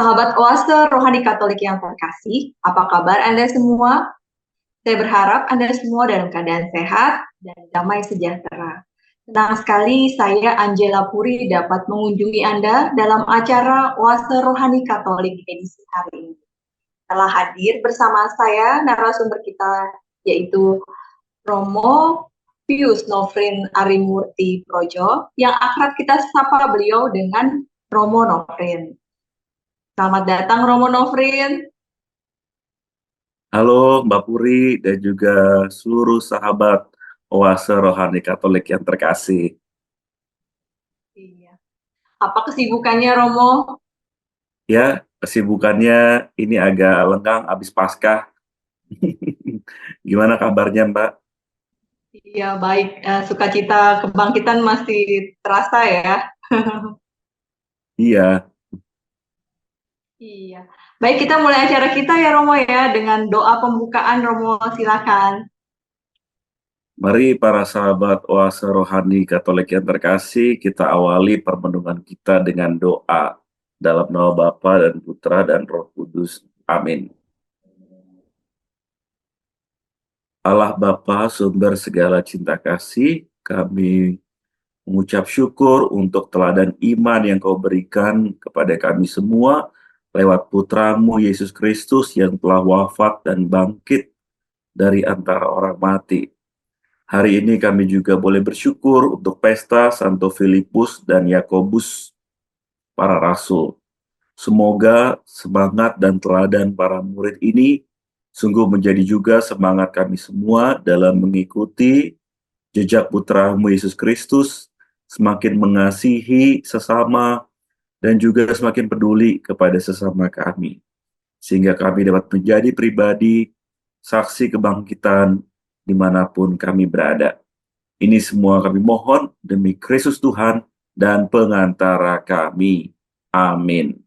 Sahabat Oase Rohani Katolik yang terkasih, apa kabar Anda semua? Saya berharap Anda semua dalam keadaan sehat dan damai sejahtera. Senang sekali saya Angela Puri dapat mengunjungi Anda dalam acara Oase Rohani Katolik edisi hari ini. Telah hadir bersama saya narasumber kita yaitu Romo Pius Nofrin Arimurti Projo yang akrab kita sapa beliau dengan Romo Nofrin. Selamat datang Romo Nofrin. Halo Mbak Puri dan juga seluruh sahabat Oase Rohani Katolik yang terkasih. Iya. Apa kesibukannya Romo? Ya, kesibukannya ini agak lenggang habis Paskah. Gimana kabarnya Mbak? Iya baik, sukacita kebangkitan masih terasa ya. Iya, Iya. Baik, kita mulai acara kita ya Romo ya dengan doa pembukaan. Romo silakan. mari para sahabat Oase Rohani Katolik yang terkasih, kita awali permenungan kita dengan doa dalam nama Bapa dan Putra dan Roh Kudus. Amin. Allah Bapa, sumber segala cinta kasih, kami mengucap syukur untuk teladan iman yang Kau berikan kepada kami semua lewat Putramu Yesus Kristus yang telah wafat dan bangkit dari antara orang mati. Hari ini kami juga boleh bersyukur untuk pesta Santo Filipus dan Yakobus, para rasul. Semoga semangat dan teladan para murid ini sungguh menjadi juga semangat kami semua dalam mengikuti jejak Putramu Yesus Kristus, semakin mengasihi sesama, dan juga semakin peduli kepada sesama kami. Sehingga kami dapat menjadi pribadi, saksi kebangkitan dimanapun kami berada. Ini semua kami mohon demi Kristus Tuhan dan pengantara kami. Amin.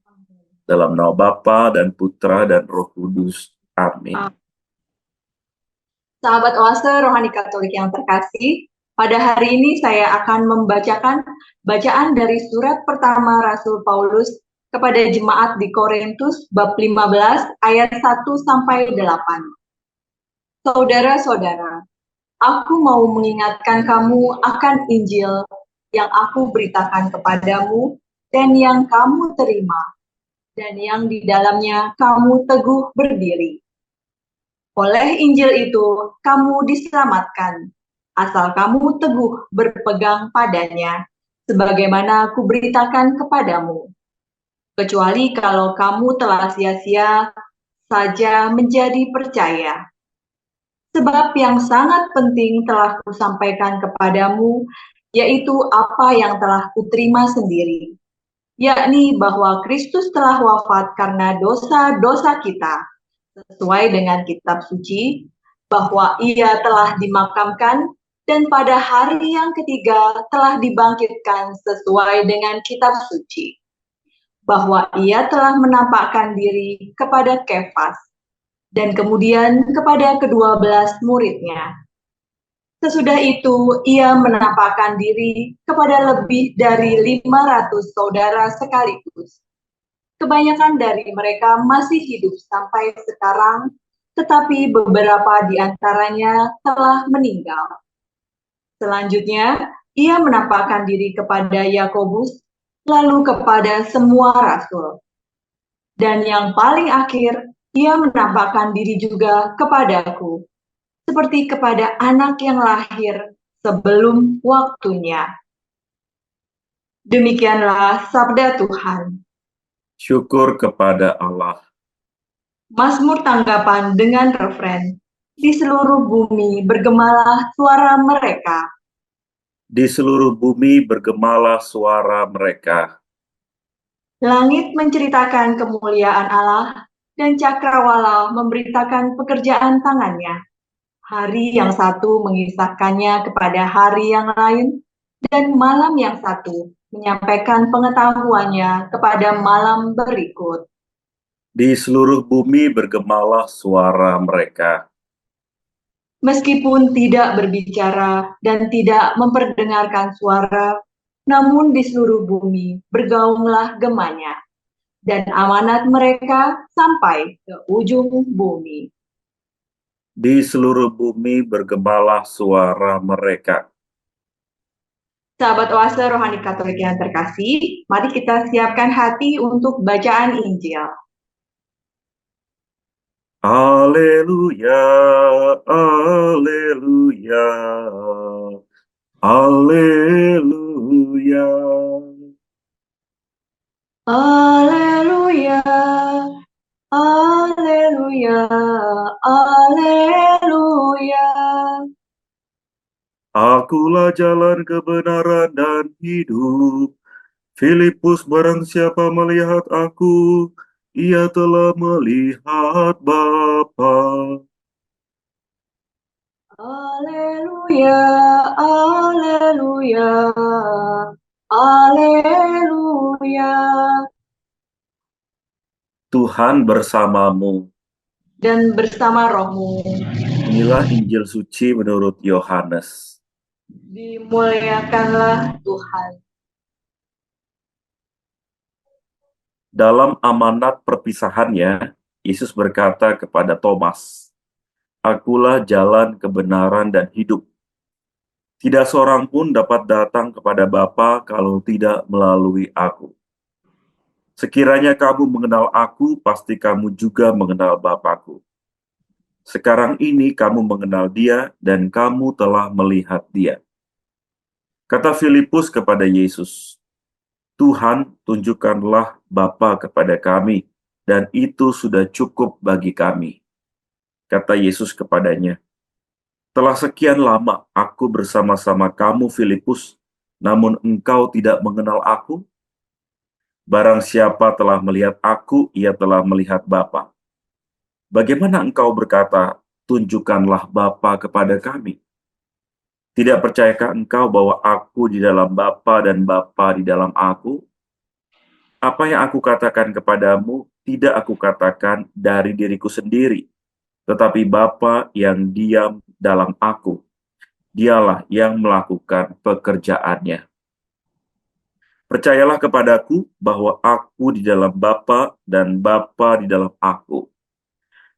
Dalam nama Bapa dan Putra dan Roh Kudus. Amin. Sahabat Oase Rohani Katolik yang terkasih, pada hari ini saya akan membacakan bacaan dari surat pertama Rasul Paulus kepada jemaat di Korintus bab 15 ayat 1 sampai 8. Saudara-saudara, aku mau mengingatkan kamu akan Injil yang aku beritakan kepadamu dan yang kamu terima, dan yang di dalamnya kamu teguh berdiri. Oleh Injil itu, kamu diselamatkan, asal kamu teguh berpegang padanya, sebagaimana kuberitakan kepadamu. Kecuali kalau kamu telah sia-sia saja menjadi percaya. Sebab yang sangat penting telah kusampaikan kepadamu, yaitu apa yang telah kuterima sendiri, yakni bahwa Kristus telah wafat karena dosa-dosa kita, sesuai dengan kitab suci, bahwa ia telah dimakamkan dan pada hari yang ketiga telah dibangkitkan sesuai dengan kitab suci, bahwa ia telah menampakkan diri kepada Kefas dan kemudian kepada ke-12 muridnya. Sesudah itu, ia menampakkan diri kepada lebih dari 500 saudara sekaligus. Kebanyakan dari mereka masih hidup sampai sekarang, tetapi beberapa di antaranya telah meninggal. Selanjutnya, ia menampakkan diri kepada Yakobus, lalu kepada semua rasul. Dan yang paling akhir, ia menampakkan diri juga kepadaku, seperti kepada anak yang lahir sebelum waktunya. Demikianlah sabda Tuhan. Syukur kepada Allah. Mazmur tanggapan dengan refren, di seluruh bumi bergemalah suara mereka. Di seluruh bumi bergemalah suara mereka. Langit menceritakan kemuliaan Allah, dan cakrawala memberitakan pekerjaan tangannya. Hari yang satu mengisahkannya kepada hari yang lain, dan malam yang satu menyampaikan pengetahuannya kepada malam berikut. Di seluruh bumi bergemalah suara mereka. Meskipun tidak berbicara dan tidak memperdengarkan suara, namun di seluruh bumi bergaunglah gemanya. dan amanat mereka sampai ke ujung bumi. Di seluruh bumi bergemalah suara mereka. Sahabat Oase Rohani Katolik yang terkasih, mari kita siapkan hati untuk bacaan Injil. Haleluya, haleluya, haleluya. Haleluya, haleluya, haleluya. Akulah jalan kebenaran dan hidup. Filipus barang siapa melihat aku, ia telah melihat Bapa. Haleluya, haleluya, haleluya. Tuhan bersamamu. Dan bersama rohmu, Inilah Injil suci menurut Yohanes. dimuliakanlah Tuhan. Dalam amanat perpisahannya, Yesus berkata kepada Thomas, "Akulah jalan, kebenaran, dan hidup. Tidak seorang pun dapat datang kepada Bapa kalau tidak melalui aku. Sekiranya kamu mengenal aku, pasti kamu juga mengenal Bapakku. Sekarang ini kamu mengenal dia dan kamu telah melihat dia." Kata Filipus kepada Yesus, "Tuhan, tunjukkanlah Bapa kepada kami, dan itu sudah cukup bagi kami." Kata Yesus kepadanya, "Telah sekian lama aku bersama-sama kamu, Filipus, namun engkau tidak mengenal aku? Barang siapa telah melihat aku, ia telah melihat Bapa. Bagaimana engkau berkata, 'Tunjukkanlah Bapa kepada kami'? Tidak percayakah engkau bahwa aku di dalam Bapa dan Bapa di dalam aku? Apa yang aku katakan kepadamu, tidak aku katakan dari diriku sendiri, tetapi Bapa yang diam dalam aku, dialah yang melakukan pekerjaannya. Percayalah kepadaku bahwa aku di dalam Bapa dan Bapa di dalam aku.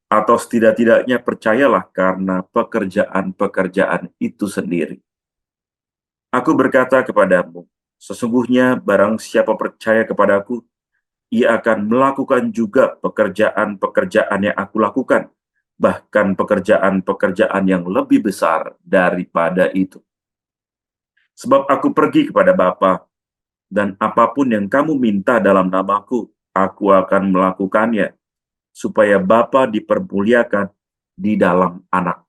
Atau setidak-tidaknya percayalah karena pekerjaan-pekerjaan itu sendiri. Aku berkata kepadamu, sesungguhnya barang siapa percaya kepadaku, ia akan melakukan juga pekerjaan-pekerjaan yang aku lakukan, bahkan pekerjaan-pekerjaan yang lebih besar daripada itu. Sebab aku pergi kepada Bapa, dan apapun yang kamu minta dalam namaku, aku akan melakukannya, supaya Bapa dipermuliakan di dalam Anak.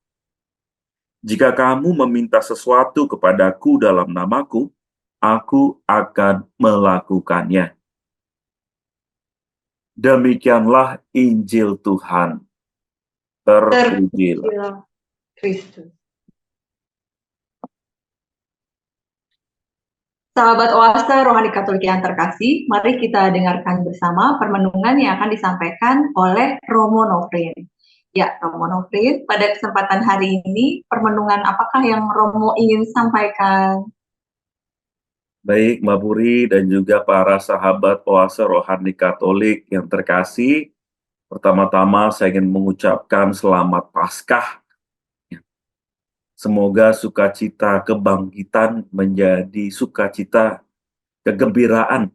Jika kamu meminta sesuatu kepadaku dalam namaku, aku akan melakukannya. Demikianlah Injil Tuhan. Terpujilah. Terpujilah Kristus. Sahabat Oase Rohani Katolik yang terkasih, mari kita dengarkan bersama permenungan yang akan disampaikan oleh Romo Nofrin. Ya, Romo Nofrin, pada kesempatan hari ini, permenungan apakah yang Romo ingin sampaikan? Baik, Mbak Puri dan juga para sahabat Oase Rohani Katolik yang terkasih, pertama-tama saya ingin mengucapkan selamat Paskah. Semoga sukacita kebangkitan menjadi sukacita kegembiraan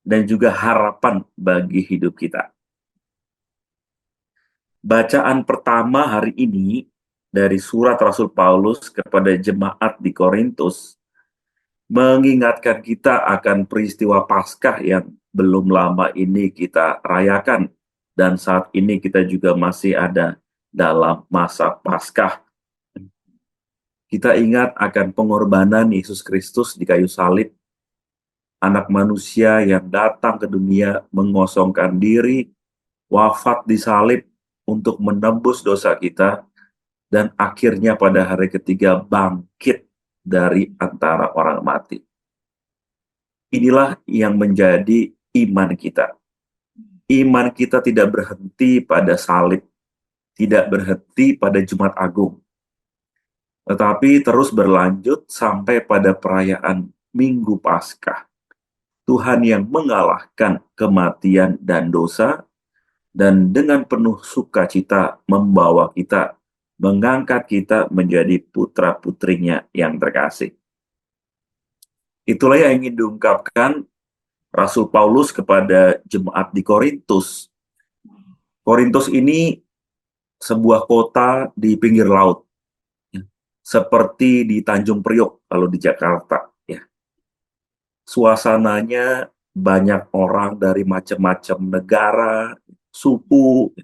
dan juga harapan bagi hidup kita. Bacaan pertama hari ini dari surat Rasul Paulus kepada jemaat di Korintus mengingatkan kita akan peristiwa Paskah yang belum lama ini kita rayakan, dan saat ini kita juga masih ada dalam masa Paskah. Kita ingat akan pengorbanan Yesus Kristus di kayu salib, anak manusia yang datang ke dunia mengosongkan diri, wafat di salib untuk menembus dosa kita, dan akhirnya pada hari ketiga bangkit dari antara orang mati. Inilah yang menjadi iman kita. Iman kita tidak berhenti pada salib, tidak berhenti pada Jumat Agung, tetapi terus berlanjut sampai pada perayaan Minggu Paskah. Tuhan yang mengalahkan kematian dan dosa, dan dengan penuh sukacita membawa kita, mengangkat kita menjadi putra-putrinya yang terkasih. Itulah yang ingin diungkapkan Rasul Paulus kepada jemaat di Korintus. Korintus ini sebuah kota di pinggir laut, seperti di Tanjung Priok kalau di Jakarta. Ya. Suasananya banyak orang dari macam-macam negara, suku.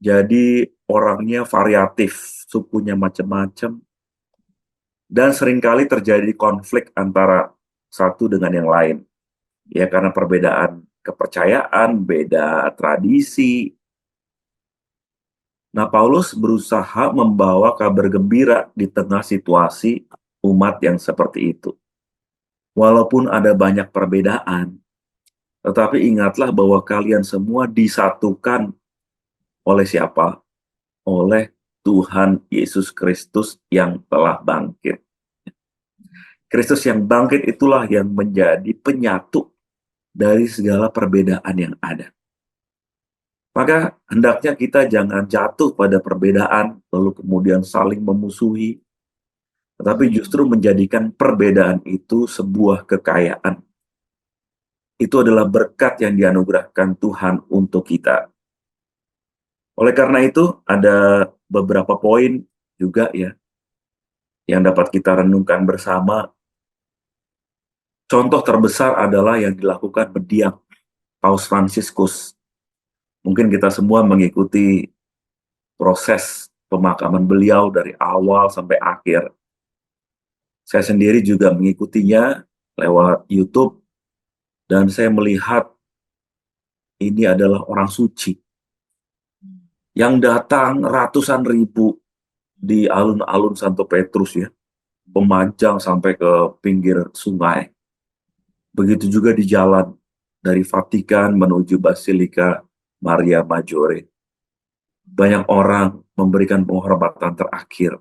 Jadi orangnya variatif, sukunya macam-macam, dan seringkali terjadi konflik antara satu dengan yang lain. Ya, karena perbedaan kepercayaan, beda tradisi. Nah, Paulus berusaha membawa kabar gembira di tengah situasi umat yang seperti itu. Walaupun ada banyak perbedaan, tetapi ingatlah bahwa kalian semua disatukan oleh siapa? Oleh Tuhan Yesus Kristus yang telah bangkit. Kristus yang bangkit itulah yang menjadi penyatu dari segala perbedaan yang ada. Maka hendaknya kita jangan jatuh pada perbedaan, lalu kemudian saling memusuhi, tetapi justru menjadikan perbedaan itu sebuah kekayaan. Itu adalah berkat yang dianugerahkan Tuhan untuk kita. Oleh karena itu, ada beberapa poin juga ya, yang dapat kita renungkan bersama. Contoh terbesar adalah yang dilakukan mendiang Paus Fransiskus. Mungkin kita semua mengikuti proses pemakaman beliau dari awal sampai akhir. Saya sendiri juga mengikutinya lewat YouTube, dan saya melihat ini adalah orang suci yang datang ratusan ribu di alun-alun Santo Petrus ya, memanjang sampai ke pinggir sungai. Begitu juga di jalan dari Vatikan menuju Basilika Maria Maggiore. Banyak orang memberikan penghormatan terakhir.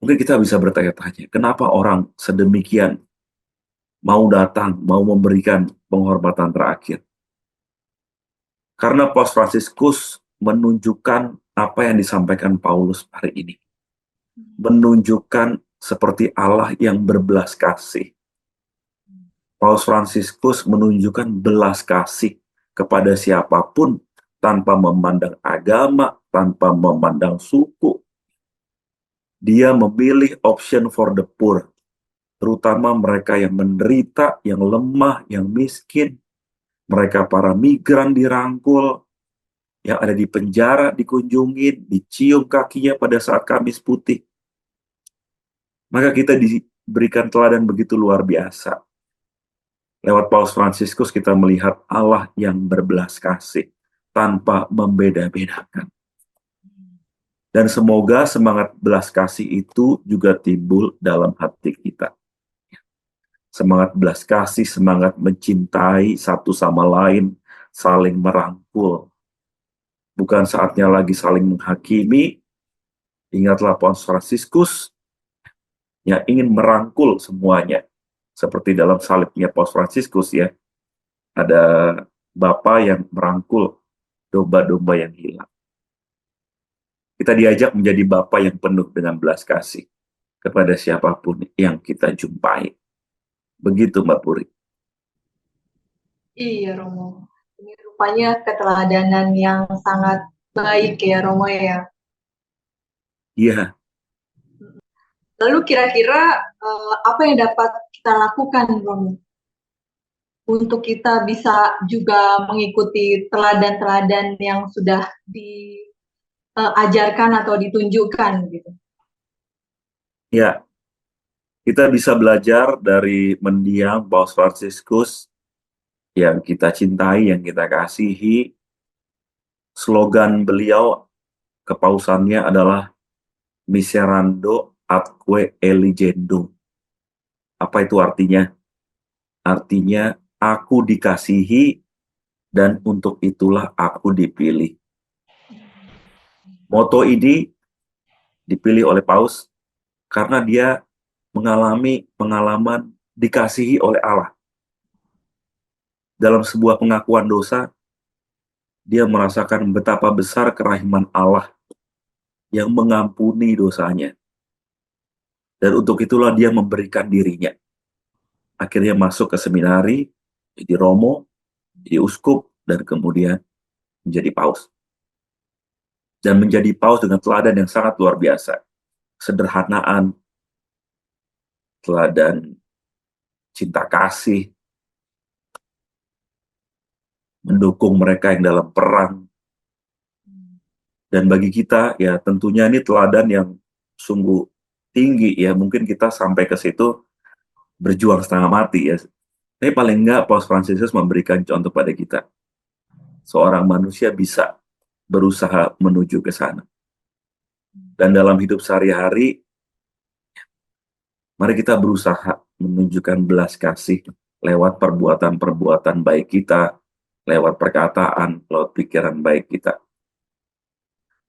Mungkin kita bisa bertanya-tanya, kenapa orang sedemikian mau datang, mau memberikan penghormatan terakhir? Karena Paus Fransiskus menunjukkan apa yang disampaikan Paulus hari ini. Menunjukkan seperti Allah yang berbelas kasih. Paus Fransiskus menunjukkan belas kasih kepada siapapun tanpa memandang agama, tanpa memandang suku. Dia memilih option for the poor, terutama mereka yang menderita, yang lemah, yang miskin, mereka para migran dirangkul, yang ada di penjara dikunjungin, dicium kakinya pada saat Kamis Putih. Maka kita diberikan teladan begitu luar biasa. Lewat Paus Fransiskus kita melihat Allah yang berbelas kasih tanpa membeda-bedakan. Dan semoga semangat belas kasih itu juga timbul dalam hati kita. Semangat belas kasih, semangat mencintai satu sama lain, saling merangkul. Bukan saatnya lagi saling menghakimi. Ingatlah Paus Fransiskus yang ingin merangkul semuanya. Seperti dalam salibnya Paus Fransiskus ya. Ada Bapa yang merangkul domba-domba yang hilang. Kita diajak menjadi Bapa yang penuh dengan belas kasih kepada siapapun yang kita jumpai. Begitu Mbak Puri. Iya Romo, ini rupanya keteladanan yang sangat baik ya Romo ya. Iya, Lalu kira-kira apa yang dapat kita lakukan Romo untuk kita bisa juga mengikuti teladan-teladan yang sudah diajarkan atau ditunjukkan gitu. ya. Kita bisa belajar dari mendiang Paus Fransiskus yang kita cintai, yang kita kasihi. Slogan beliau kepausannya adalah Miserando atque eligendo. Apa itu artinya? Artinya aku dikasihi dan untuk itulah aku dipilih. Moto ini dipilih oleh Paus karena dia mengalami pengalaman dikasihi oleh Allah. Dalam sebuah pengakuan dosa, dia merasakan betapa besar kerahiman Allah yang mengampuni dosanya. Dan untuk itulah dia memberikan dirinya. Akhirnya masuk ke seminari, jadi romo, jadi uskup, dan kemudian menjadi paus. Dan menjadi paus dengan teladan yang sangat luar biasa. Sederhanaan, teladan cinta kasih, mendukung mereka yang dalam perang. Dan bagi kita, ya tentunya ini teladan yang sungguh tinggi ya. Mungkin kita sampai ke situ berjuang setengah mati ya. Tapi paling enggak Paus Fransiskus memberikan contoh pada kita. Seorang manusia bisa berusaha menuju ke sana. Dan dalam hidup sehari-hari, mari kita berusaha menunjukkan belas kasih lewat perbuatan-perbuatan baik kita, lewat perkataan, lewat pikiran baik kita.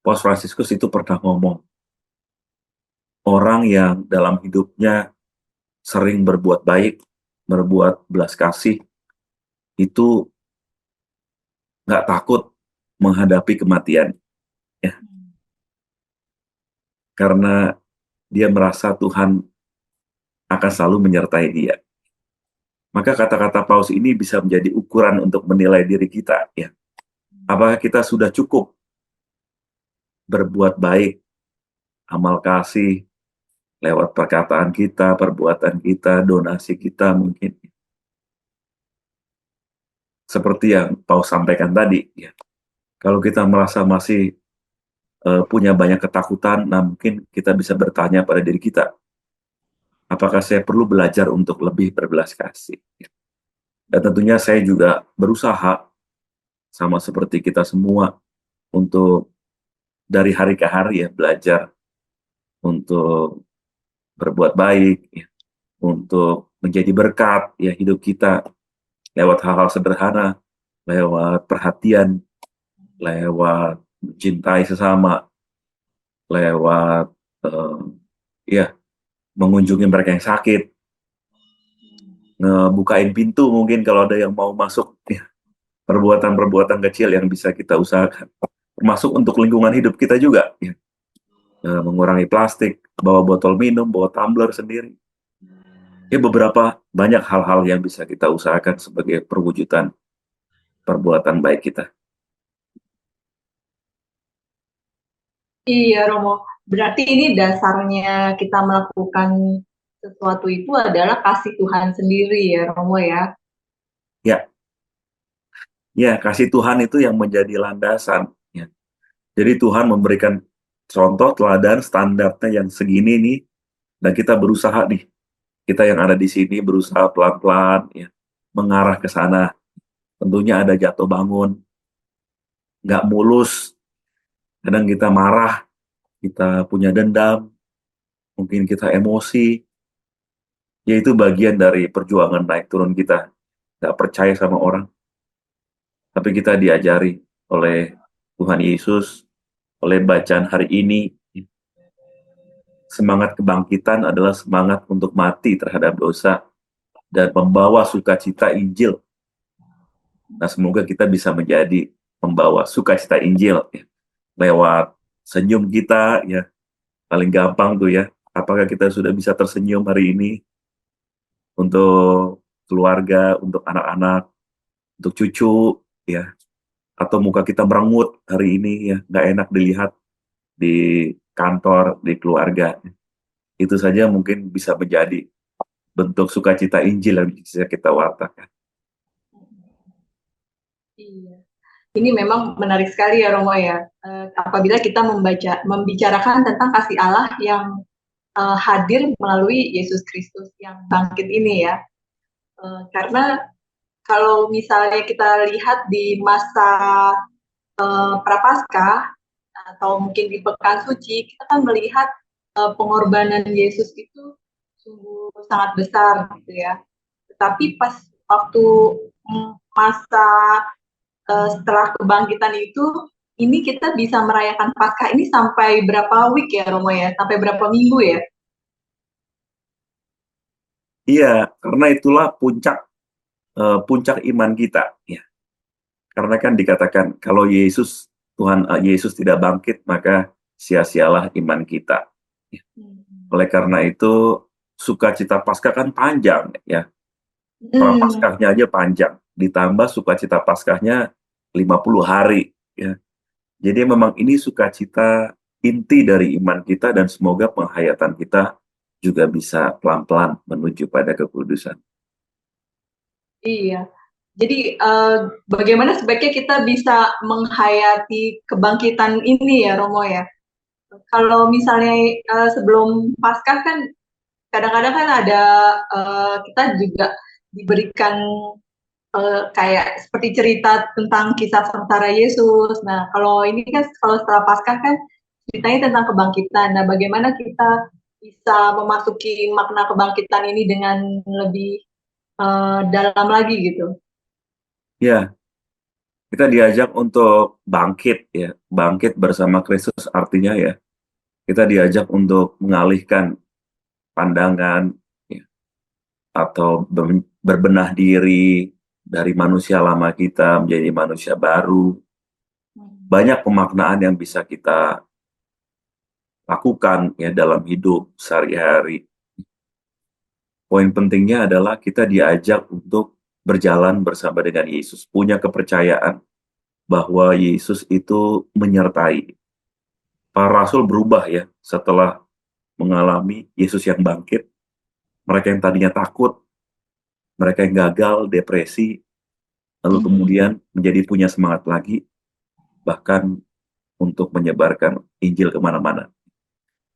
Paus Fransiskus itu pernah ngomong, orang yang dalam hidupnya sering berbuat baik, berbuat belas kasih, itu nggak takut menghadapi kematian. Ya. Karena dia merasa Tuhan akan selalu menyertai dia. Maka kata-kata Paus ini bisa menjadi ukuran untuk menilai diri kita. Ya. Apakah kita sudah cukup berbuat baik, amal kasih, lewat perkataan kita, perbuatan kita, donasi kita mungkin. Seperti yang Paus sampaikan tadi. Ya. Kalau kita merasa masih punya banyak ketakutan, nah mungkin kita bisa bertanya pada diri kita, apakah saya perlu belajar untuk lebih berbelas kasih? Dan tentunya saya juga berusaha, sama seperti kita semua, untuk dari hari ke hari ya belajar untuk berbuat baik, ya, untuk menjadi berkat ya hidup kita lewat hal-hal sederhana, lewat perhatian, lewat mencintai sesama, lewat ya mengunjungi mereka yang sakit, ngebukain pintu mungkin kalau ada yang mau masuk, ya, perbuatan-perbuatan kecil yang bisa kita usahakan, termasuk untuk lingkungan hidup kita juga, ya. Mengurangi plastik, bawa botol minum, bawa tumbler sendiri. Ya beberapa banyak hal-hal yang bisa kita usahakan sebagai perwujudan perbuatan baik kita. Iya, Romo. Berarti ini dasarnya kita melakukan sesuatu itu adalah kasih Tuhan sendiri ya, Romo ya. Ya, ya kasih Tuhan itu yang menjadi landasan. Ya. Jadi Tuhan memberikan contoh, teladan, standarnya yang segini nih, dan kita berusaha nih, kita yang ada di sini berusaha pelan-pelan, ya, mengarah ke sana. Tentunya ada jatuh bangun, nggak mulus, kadang kita marah, kita punya dendam, mungkin kita emosi, yaitu bagian dari perjuangan naik turun kita. Nggak percaya sama orang, tapi kita diajari oleh Tuhan Yesus, oleh bacaan hari ini, semangat kebangkitan adalah semangat untuk mati terhadap dosa dan membawa sukacita Injil. Nah, semoga kita bisa menjadi membawa sukacita Injil ya, lewat senyum kita ya. Paling gampang tuh ya. Apakah kita sudah bisa tersenyum hari ini untuk keluarga, untuk anak-anak, untuk cucu ya. Atau muka kita merengut hari ini ya, nggak enak dilihat di kantor, di keluarga. Itu saja mungkin bisa menjadi bentuk sukacita Injil yang bisa kita wartakan. Iya. Ini memang menarik sekali ya, Romo ya. Apabila kita membicarakan tentang kasih Allah yang hadir melalui Yesus Kristus yang bangkit ini ya. Karena kalau misalnya kita lihat di masa Prapaskah atau mungkin di Pekan Suci, kita kan melihat pengorbanan Yesus itu sungguh sangat besar gitu ya. Tetapi pas waktu masa setelah kebangkitan itu, ini kita bisa merayakan Paskah ini sampai berapa week ya, Romo ya? Sampai berapa minggu ya? Iya, karena itulah puncak iman kita. Ya, karena kan dikatakan kalau Tuhan Yesus tidak bangkit, maka sia-sialah iman kita. Ya, Hmm. oleh karena itu sukacita Paskah kan panjang ya. Hmm. Prapaskahnya aja panjang, ditambah sukacita Paskahnya 50 hari ya. Jadi memang ini sukacita inti dari iman kita dan semoga penghayatan kita juga bisa pelan-pelan menuju pada kekudusan. Iya. Jadi bagaimana sebaiknya kita bisa menghayati kebangkitan ini ya Romo ya? Kalau misalnya sebelum Paskah kan kadang-kadang kan ada kita juga diberikan kayak seperti cerita tentang kisah sengsara Yesus. Nah, kalau ini kan kalau setelah Paskah kan ceritanya tentang kebangkitan. Nah, bagaimana kita bisa memasuki makna kebangkitan ini dengan lebih dalam lagi gitu? Ya, kita diajak untuk bangkit ya, bangkit bersama Kristus artinya ya, kita diajak untuk mengalihkan pandangan ya, atau berbenah diri dari manusia lama kita menjadi manusia baru. Banyak pemaknaan yang bisa kita lakukan ya dalam hidup sehari-hari. Poin pentingnya adalah kita diajak untuk berjalan bersama dengan Yesus, punya kepercayaan bahwa Yesus itu menyertai. Para rasul berubah ya setelah mengalami Yesus yang bangkit. Mereka yang tadinya takut, mereka yang gagal, depresi, lalu kemudian menjadi punya semangat lagi, bahkan untuk menyebarkan Injil kemana-mana.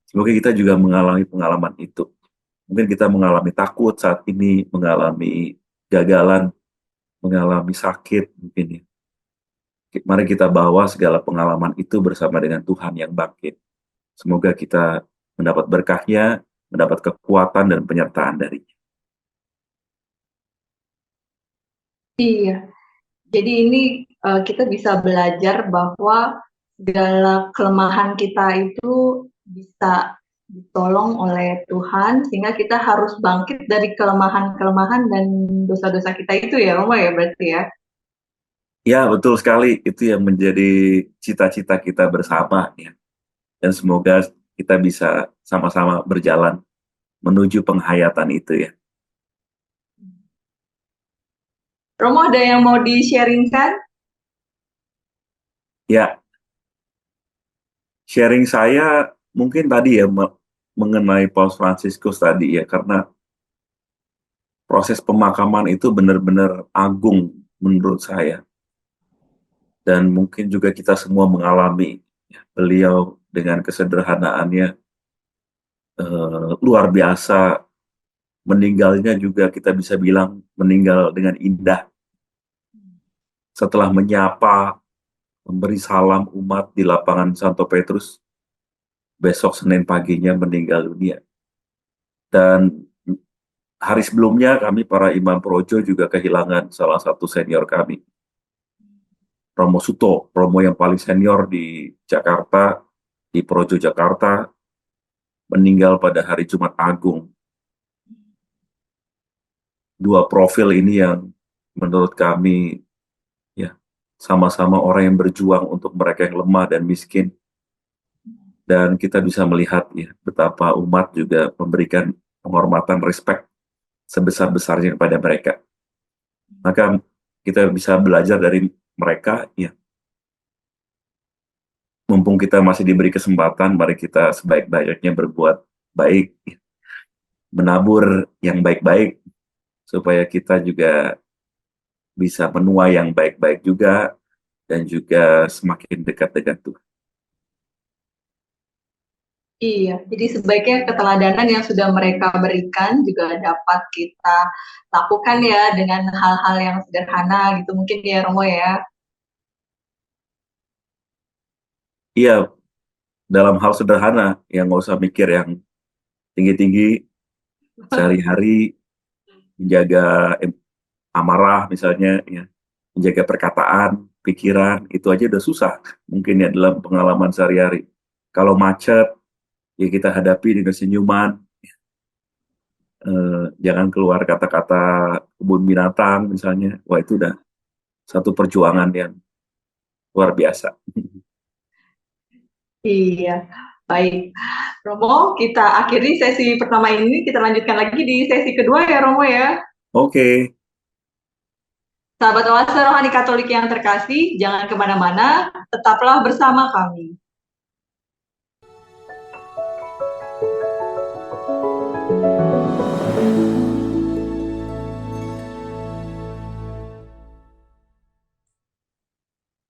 Semoga kita juga mengalami pengalaman itu. Mungkin kita mengalami takut saat ini, mengalami gagalan, mengalami sakit mungkin ya. Mari kita bawa segala pengalaman itu bersama dengan Tuhan yang bangkit. Semoga kita mendapat berkahnya, mendapat kekuatan dan penyertaan darinya. Iya. Jadi ini kita bisa belajar bahwa segala kelemahan kita itu bisa ditolong oleh Tuhan sehingga kita harus bangkit dari kelemahan-kelemahan dan dosa-dosa kita itu ya Roma ya berarti ya. Ya, betul sekali. Itu yang menjadi cita-cita kita bersama ya. Dan semoga kita bisa sama-sama berjalan menuju penghayatan itu ya. Romo ada yang mau di-sharingkan? Ya, sharing saya mungkin tadi ya mengenai Paus Fransiskus tadi ya, karena proses pemakaman itu benar-benar agung menurut saya. Dan mungkin juga kita semua mengalami ya, beliau dengan kesederhanaannya luar biasa, meninggalnya juga kita bisa bilang meninggal dengan indah setelah menyapa, memberi salam umat di lapangan Santo Petrus, besok Senin paginya meninggal dunia. Dan hari sebelumnya kami para imam projo juga kehilangan salah satu senior kami, Romo Suto, Romo yang paling senior di Jakarta, di Projo Jakarta, meninggal pada hari Jumat Agung. Dua profil ini yang menurut kami ya sama-sama orang yang berjuang untuk mereka yang lemah dan miskin. Dan kita bisa melihat ya betapa umat juga memberikan penghormatan, respect sebesar-besarnya kepada mereka. Maka kita bisa belajar dari mereka ya. Mumpung kita masih diberi kesempatan, mari kita sebaik-baiknya berbuat baik, ya. Menabur yang baik-baik supaya kita juga bisa menuai yang baik-baik juga dan juga semakin dekat dengan Tuhan. Iya, jadi sebaiknya keteladanan yang sudah mereka berikan juga dapat kita lakukan ya dengan hal-hal yang sederhana gitu mungkin ya Romo ya. Iya, dalam hal sederhana, yang nggak usah mikir yang tinggi-tinggi, sehari-hari menjaga amarah misalnya, ya, menjaga perkataan, pikiran, itu aja udah susah mungkin ya dalam pengalaman sehari-hari. Kalau macet, ya kita hadapi dengan senyuman. Jangan keluar kata-kata kebun binatang misalnya. Wah, itu udah satu perjuangan yang luar biasa. Iya, baik. Romo, kita akhiri sesi pertama ini, kita lanjutkan lagi di sesi kedua ya Romo ya. Oke, Sahabat Oase Rohani Katolik yang terkasih, jangan kemana-mana, tetaplah bersama kami.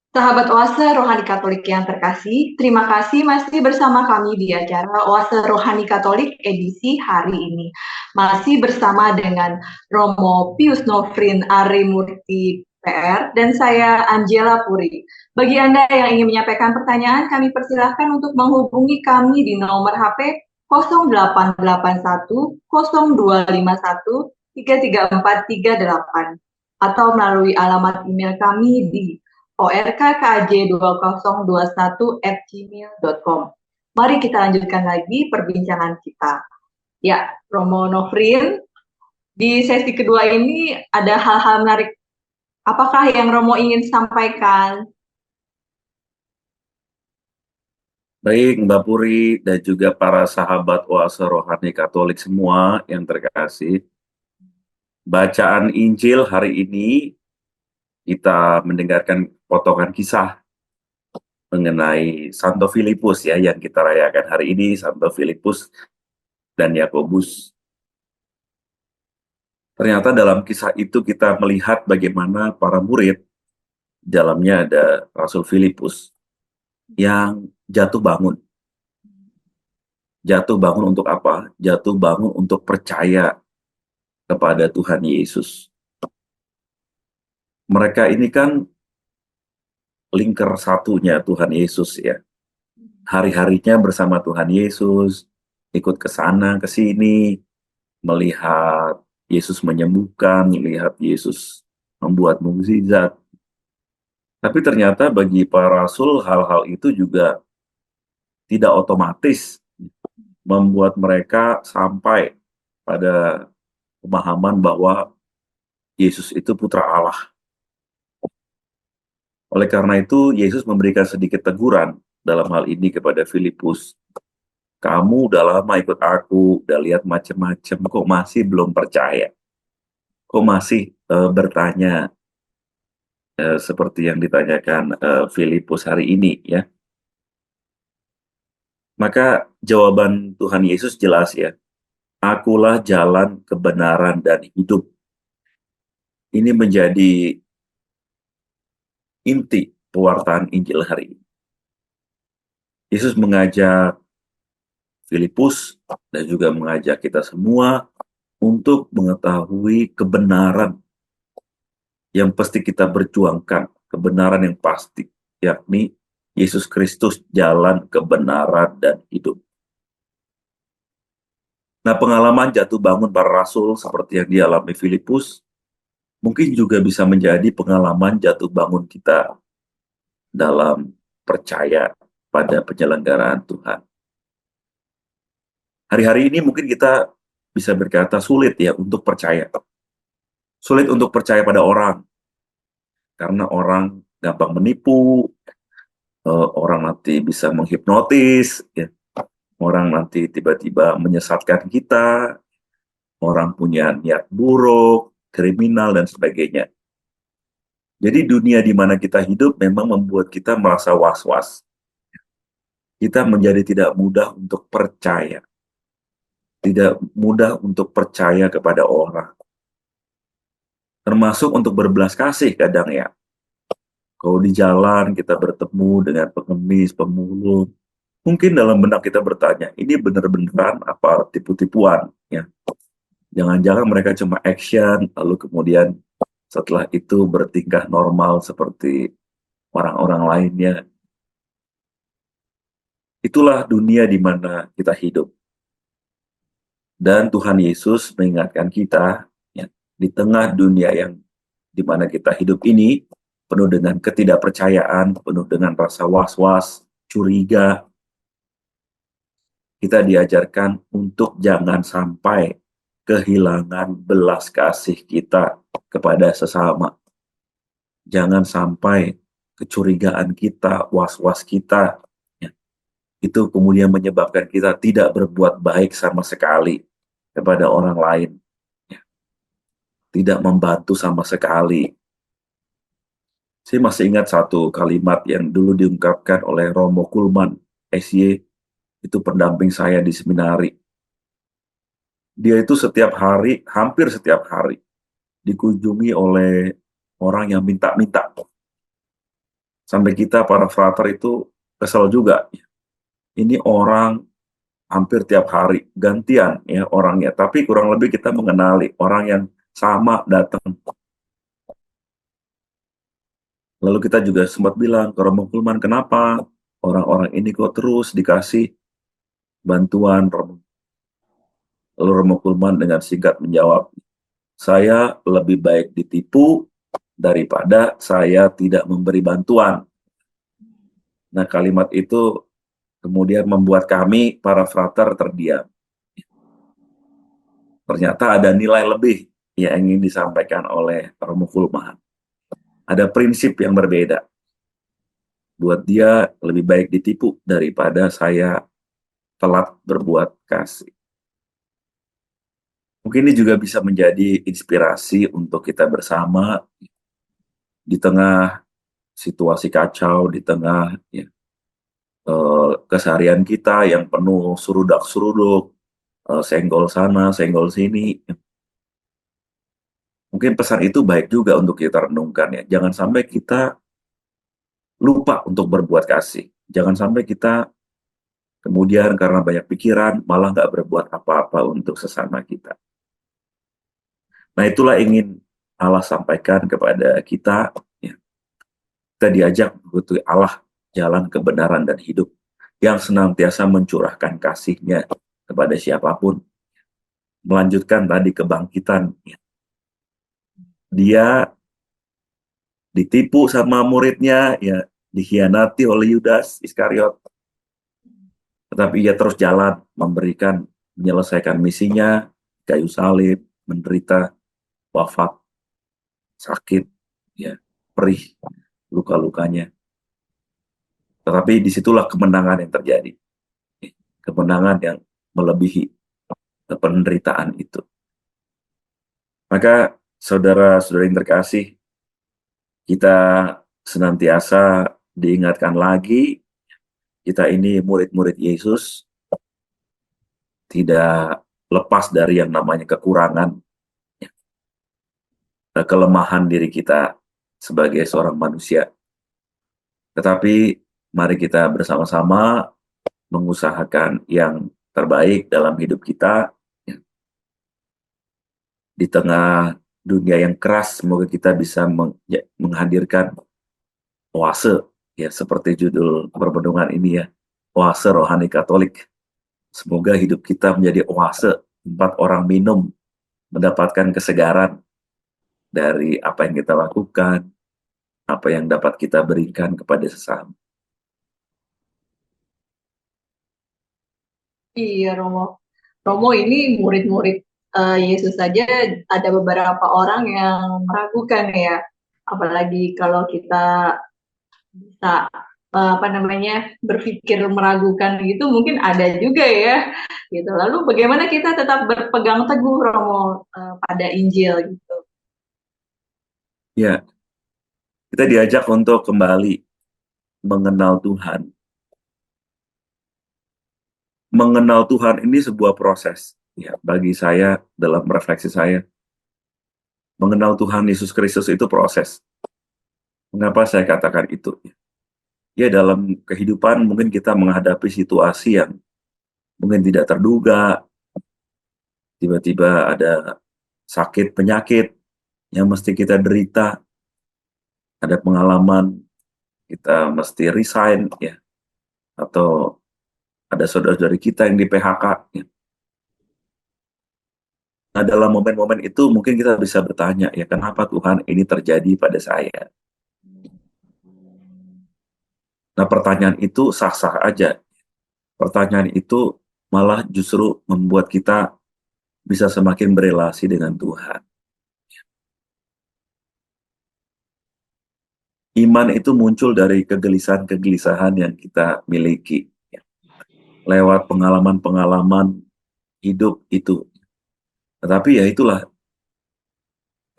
Sahabat Oase Rohani Katolik yang terkasih, terima kasih masih bersama kami di acara Oase Rohani Katolik edisi hari ini. Masih bersama dengan Romo Pius Nofrin Arimurti PR dan saya Angela Puri. Bagi Anda yang ingin menyampaikan pertanyaan, kami persilahkan untuk menghubungi kami di nomor HP 0881 0251 33438 atau melalui alamat email kami di orkkj2021@gmail.com. Mari kita lanjutkan lagi perbincangan kita. Ya, Romo Nofrin, di sesi kedua ini ada hal-hal menarik. Apakah yang Romo ingin sampaikan? baik Mbak Puri dan juga para sahabat Oase Rohani Katolik semua yang terkasih. Bacaan Injil hari ini kita mendengarkan potongan kisah mengenai Santo Filipus ya yang kita rayakan hari ini, Santo Filipus dan Yakobus. Ternyata dalam kisah itu kita melihat bagaimana para murid, dalamnya ada Rasul Filipus yang jatuh bangun. Jatuh bangun untuk apa? Jatuh bangun untuk percaya kepada Tuhan Yesus. Mereka ini kan lingkar satunya Tuhan Yesus ya. Hari-harinya bersama Tuhan Yesus, ikut ke sana, ke sini, melihat Yesus menyembuhkan, melihat Yesus membuat mukjizat. Tapi ternyata bagi para rasul hal-hal itu juga tidak otomatis membuat mereka sampai pada pemahaman bahwa Yesus itu putra Allah. Oleh karena itu, Yesus memberikan sedikit teguran dalam hal ini kepada Filipus. Kamu udah lama ikut aku, udah lihat macam-macam, kok masih belum percaya? Kok masih bertanya seperti yang ditanyakan Filipus hari ini ya? Maka jawaban Tuhan Yesus jelas ya. Akulah jalan, kebenaran, dan hidup. Ini menjadi inti pewartaan Injil hari ini. Yesus mengajak Filipus dan juga mengajak kita semua untuk mengetahui kebenaran yang pasti kita berjuangkan, kebenaran yang pasti, yakni Yesus Kristus jalan kebenaran dan hidup. Nah, pengalaman jatuh bangun para rasul seperti yang dialami Filipus mungkin juga bisa menjadi pengalaman jatuh bangun kita dalam percaya pada penyelenggaraan Tuhan. Hari-hari ini mungkin kita bisa berkata sulit ya untuk percaya. Sulit untuk percaya pada orang. Karena orang gampang menipu, orang nanti bisa menghipnotis, ya. Orang nanti tiba-tiba menyesatkan kita, orang punya niat buruk, kriminal, dan sebagainya. Jadi dunia di mana kita hidup memang membuat kita merasa was-was. Kita menjadi tidak mudah untuk percaya. Tidak mudah untuk percaya kepada orang. Termasuk untuk berbelas kasih kadang ya. Kalau di jalan kita bertemu dengan pengemis, pemulung, mungkin dalam benak kita bertanya, ini benar-beneran apa tipu-tipuan? Ya. Jangan-jangan mereka cuma action, lalu kemudian setelah itu bertingkah normal seperti orang-orang lainnya. Itulah dunia di mana kita hidup. Dan Tuhan Yesus mengingatkan kita, ya, di tengah dunia yang di mana kita hidup ini, penuh dengan ketidakpercayaan, penuh dengan rasa was-was, curiga, kita diajarkan untuk jangan sampai kehilangan belas kasih kita kepada sesama. Jangan sampai kecurigaan kita, was-was kita, ya, itu kemudian menyebabkan kita tidak berbuat baik sama sekali kepada orang lain. Ya, tidak membantu sama sekali. Saya masih ingat satu kalimat yang dulu diungkapkan oleh Romo Kulman, SY, itu pendamping saya di seminari. Dia itu setiap hari, hampir setiap hari, dikunjungi oleh orang yang minta-minta. Sampai kita para frater itu kesal juga. Ini orang hampir tiap hari gantian ya orangnya, tapi kurang lebih kita mengenali orang yang sama datang. Lalu kita juga sempat bilang ke Romo Kulman, kenapa orang-orang ini kok terus dikasih bantuan? Lalu Romo Kulman dengan singkat menjawab, saya lebih baik ditipu daripada saya tidak memberi bantuan. Nah, kalimat itu kemudian membuat kami, para frater, terdiam. Ternyata ada nilai lebih yang ingin disampaikan oleh Romo Kulman. Ada prinsip yang berbeda. Buat dia lebih baik ditipu daripada saya telat berbuat kasih. Mungkin ini juga bisa menjadi inspirasi untuk kita bersama di tengah situasi kacau, di tengah ya, keseharian kita yang penuh surudak-suruduk, senggol sana, senggol sini. Mungkin pesan itu baik juga untuk kita renungkan ya. Jangan sampai kita lupa untuk berbuat kasih. Jangan sampai kita kemudian karena banyak pikiran malah nggak berbuat apa-apa untuk sesama kita. Nah, itulah ingin Allah sampaikan kepada kita. Ya. Kita diajak mengikuti Allah, jalan kebenaran dan hidup, yang senantiasa mencurahkan kasih-Nya kepada siapapun. Melanjutkan tadi kebangkitan. Ya. Dia ditipu sama muridnya, ya dikhianati oleh Yudas Iskariot. Tetapi ia terus jalan, menyelesaikan misinya, kayu salib, menderita, wafat, sakit, ya, perih, luka-lukanya. Tetapi disitulah kemenangan yang terjadi. Kemenangan yang melebihi penderitaan itu. Maka saudara-saudara yang terkasih, kita senantiasa diingatkan lagi, kita ini murid-murid Yesus, tidak lepas dari yang namanya kekurangan, kelemahan diri kita sebagai seorang manusia. Tetapi mari kita bersama-sama mengusahakan yang terbaik dalam hidup kita. Di tengah dunia yang keras, semoga kita bisa menghadirkan oase, ya seperti judul permenungan ini ya, oase rohani Katolik. Semoga hidup kita menjadi oase, tempat orang minum, mendapatkan kesegaran dari apa yang kita lakukan, apa yang dapat kita berikan kepada sesama. Iya, Romo. Romo ini murid-murid Yesus saja ada beberapa orang yang meragukan ya. Apalagi kalau kita bisa berpikir meragukan gitu, mungkin ada juga ya. Gitu. Lalu bagaimana kita tetap berpegang teguh, Romo, pada Injil gitu? Ya, kita diajak untuk kembali mengenal Tuhan. Mengenal Tuhan ini sebuah proses. Ya, bagi saya, dalam refleksi saya, mengenal Tuhan Yesus Kristus itu proses. Mengapa saya katakan itu? Ya, dalam kehidupan mungkin kita menghadapi situasi yang mungkin tidak terduga, tiba-tiba ada sakit, penyakit yang mesti kita derita, ada pengalaman kita mesti resign, ya, atau ada saudara-saudari kita yang di PHK. Ya. Nah, dalam momen-momen itu mungkin kita bisa bertanya, ya kenapa Tuhan ini terjadi pada saya? Nah, pertanyaan itu sah-sah aja. Pertanyaan itu malah justru membuat kita bisa semakin berelasi dengan Tuhan. Iman itu muncul dari kegelisahan-kegelisahan yang kita miliki, lewat pengalaman-pengalaman hidup itu. Tetapi ya itulah,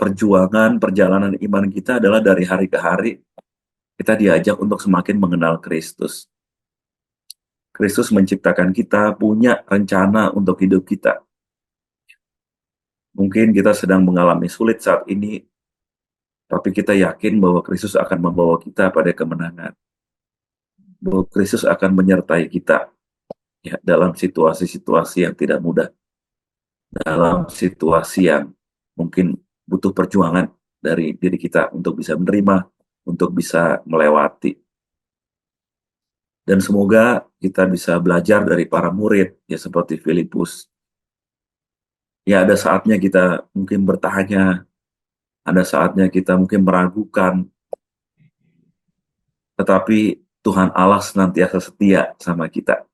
perjuangan, perjalanan iman kita adalah dari hari ke hari, kita diajak untuk semakin mengenal Kristus. Kristus menciptakan kita, punya rencana untuk hidup kita. Mungkin kita sedang mengalami sulit saat ini, tapi kita yakin bahwa Kristus akan membawa kita pada kemenangan. Bahwa Kristus akan menyertai kita ya, dalam situasi-situasi yang tidak mudah. Dalam situasi yang mungkin butuh perjuangan dari diri kita untuk bisa menerima, untuk bisa melewati. Dan semoga kita bisa belajar dari para murid, ya seperti Filipus. Ya ada saatnya kita mungkin bertanya, ada saatnya kita mungkin meragukan, tetapi Tuhan Allah senantiasa setia sama kita.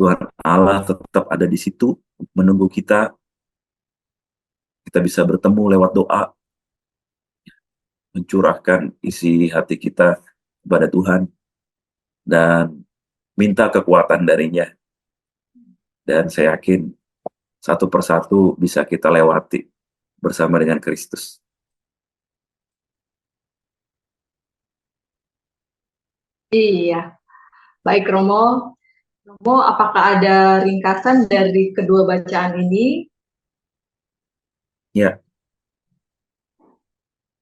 Tuhan Allah tetap ada di situ, menunggu kita. Kita bisa bertemu lewat doa, mencurahkan isi hati kita kepada Tuhan, dan minta kekuatan darinya. Dan saya yakin satu persatu bisa kita lewati bersama dengan Kristus. Iya, baik Romo. Romo, apakah ada ringkasan dari kedua bacaan ini? Ya,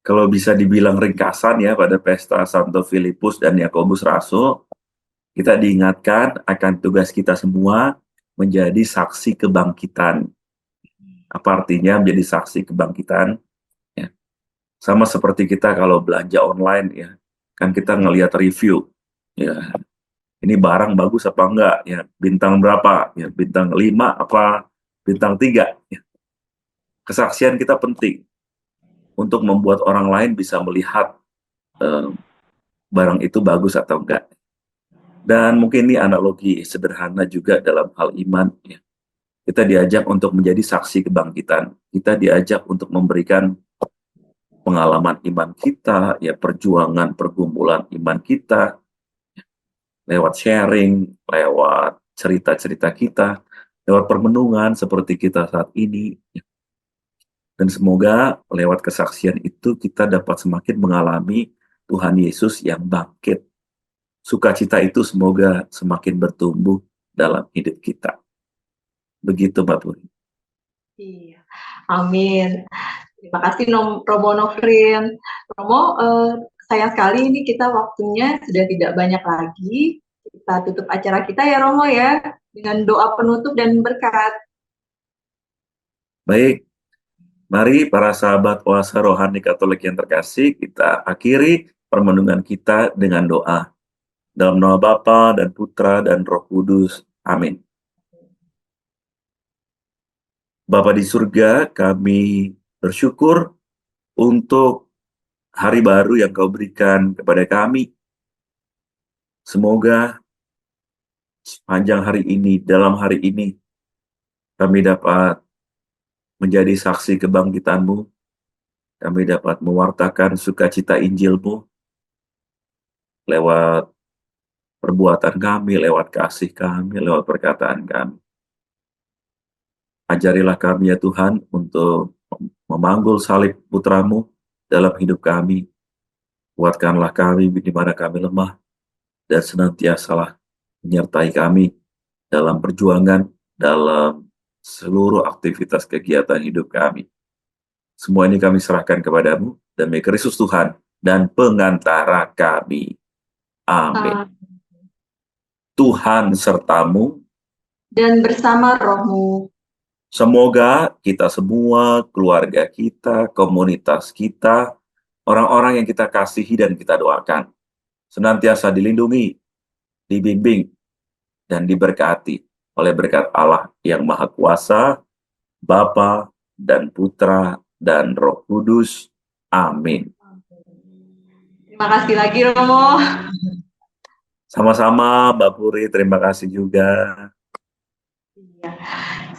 kalau bisa dibilang ringkasan ya, pada pesta Santo Filipus dan Yakobus Rasul, kita diingatkan akan tugas kita semua menjadi saksi kebangkitan. Apa artinya menjadi saksi kebangkitan? Ya, sama seperti kita kalau belanja online ya, kan kita ngelihat review. Ya, ini barang bagus apa enggak? Ya, bintang berapa? Ya, bintang 5 apa bintang 3? Ya. Kesaksian kita penting untuk membuat orang lain bisa melihat barang itu bagus atau enggak. Dan mungkin ini analogi sederhana juga dalam hal iman. Ya. Kita diajak untuk menjadi saksi kebangkitan. Kita diajak untuk memberikan pengalaman iman kita, ya perjuangan pergumulan iman kita, lewat sharing, lewat cerita-cerita kita, lewat permenungan seperti kita saat ini. Dan semoga lewat kesaksian itu kita dapat semakin mengalami Tuhan Yesus yang bangkit. Sukacita itu semoga semakin bertumbuh dalam hidup kita. Begitu Mbak Puri. Iya, amin. Terima kasih Romo Nofrin. Romo, sayang sekali ini kita waktunya sudah tidak banyak lagi. Kita tutup acara kita ya Romo ya, dengan doa penutup dan berkat. Baik, mari para sahabat Oasa Rohani Katolik yang terkasih, kita akhiri permenungan kita dengan doa. Dalam nama Bapa dan Putra dan Roh Kudus. Amin. Bapa di surga, kami bersyukur untuk hari baru yang Kau berikan kepada kami. Semoga sepanjang hari ini, dalam hari ini, kami dapat menjadi saksi kebangkitan-Mu. Kami dapat mewartakan sukacita Injil-Mu lewat perbuatan kami, lewat kasih kami, lewat perkataan kami. Ajarilah kami ya Tuhan untuk memanggul salib putra-Mu dalam hidup kami. Kuatkanlah kami di mana kami lemah, dan senantiasalah menyertai kami dalam perjuangan, dalam seluruh aktivitas kegiatan hidup kami. Semua ini kami serahkan kepadamu, demi Kristus Tuhan dan pengantara kami. Amin. Tuhan sertamu Dan bersama rohmu. Semoga kita semua, keluarga kita, komunitas kita, orang-orang yang kita kasihi dan kita doakan, senantiasa dilindungi, dibimbing, dan diberkati oleh berkat Allah yang Maha Kuasa, Bapa dan Putra dan Roh Kudus. Amin. Terima kasih lagi Romo. Sama-sama Mbak Puri, terima kasih juga. Iya.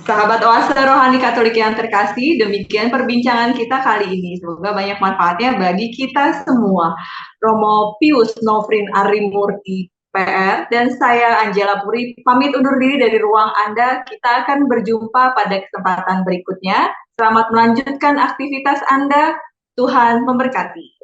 Sahabat Oase Rohani Katolik yang terkasih, demikian perbincangan kita kali ini. Semoga banyak manfaatnya bagi kita semua. Romo Pius Novrin Arimurti PR dan saya Angela Puri pamit undur diri dari ruang Anda. Kita akan berjumpa pada kesempatan berikutnya. Selamat melanjutkan aktivitas Anda. Tuhan memberkati.